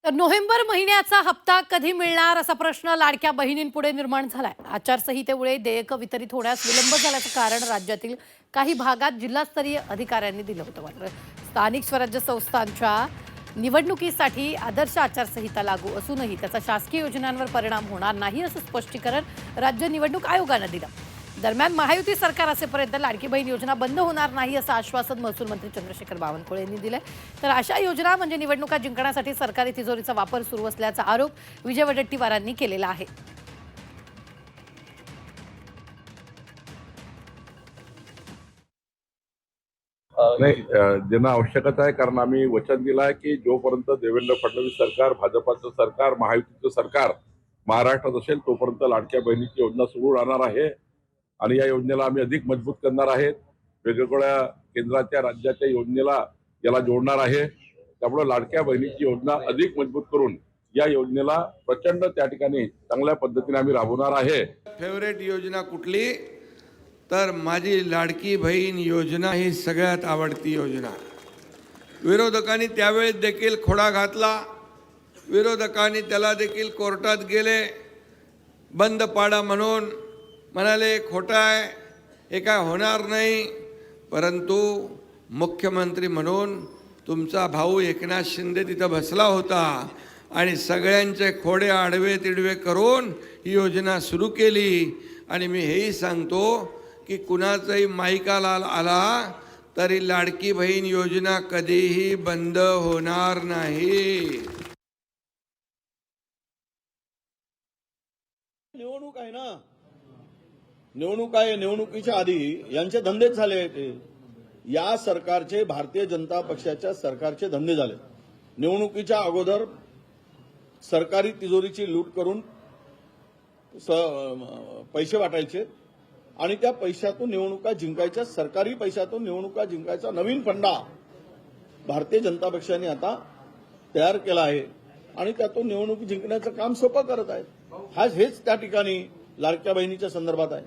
तर नोव्हेंबर महिन्याचा हप्ता कधी मिळणार असा प्रश्न लाडक्या बहिणींपुढे निर्माण झालाय। आचारसंहितेमुळे देयक वितरित होण्यास विलंब झाल्याचं कारण राज्यातील काही भागात जिल्हास्तरीय अधिकाऱ्यांनी दिलं होतं। मात्र स्थानिक स्वराज्य संस्थांच्या निवडणुकीसाठी आदर्श आचारसंहिता लागू असूनही त्याचा शासकीय योजनांवर परिणाम होणार नाही असं स्पष्टीकरण राज्य निवडणूक आयोगानं दिलं। दरम्यान महायुती सरकार असेपर्यंत लाडकी बहीण योजना बंद होणार नाही असं आश्वासन महसूल मंत्री चंद्रशेखर बावनकुळे यांनी दिलंय। तर अशा योजना म्हणजे निवडणुका जिंकण्यासाठी सरकारी तिजोरीचा वापर सुरू असल्याचा आरोप विजय वडेट्टीवारांनी केलेला आहे। नाही, देणं आवश्यकच आहे, कारण आम्ही वचन दिलं आहे की जोपर्यंत देवेंद्र फडणवीस सरकार, भाजपाचं सरकार, महायुतीचं सरकार महाराष्ट्रात असेल तोपर्यंत लाडक्या बहिणीची योजना सुरू राहणार आहे आणि या योजनेला आम्ही अधिक मजबूत करणार आहेत। वेगवेगळ्या केंद्राच्या राज्याच्या योजनेला याला जोडणार आहे। त्यामुळे लाडक्या बहिणीची योजना अधिक मजबूत करून या योजनेला प्रचंड त्या ठिकाणी चांगल्या पद्धतीने आम्ही राबवणार आहे। फेवरेट योजना कुठली तर माझी लाडकी बहीण योजना ही सगळ्यात आवडती योजना। विरोधकांनी त्यावेळेस देखील खोडा घातला, विरोधकांनी त्याला देखील कोर्टात गेले, बंद पाडा म्हणून म्हणाले खोटा आहे, हे काय होणार नाही। परंतु मुख्यमंत्री म्हणून तुमचा भाऊ एकनाथ शिंदे तिथं बसला होता आणि सगळ्यांचे खोडे आडवे तिडवे करून ही योजना सुरू केली। आणि मी हेही सांगतो की कुणाचाही माईकाला आला तरी लाडकी बहीण योजना कधीही बंद होणार नाही। निवडणूक आहे ना, निवडणूक आहे, निवडणुकीच्या आधी यांचे धंदेच झाले आहेत। या सरकारचे, भारतीय जनता पक्षाच्या सरकारचे धंदे झाले। निवडणुकीच्या अगोदर सरकारी तिजोरीची लूट करून पैसे वाटायचे आणि त्या पैशातून निवडणुका जिंकायच्या, सरकारी पैशातून निवडणुका जिंकायचा नवीन फंडा भारतीय जनता पक्षाने आता तयार केला आहे आणि त्यातून निवडणूक जिंकण्याचं काम सोपं करत आहे। हेच त्या ठिकाणी लाडक्या बहिणीच्या संदर्भात आहे।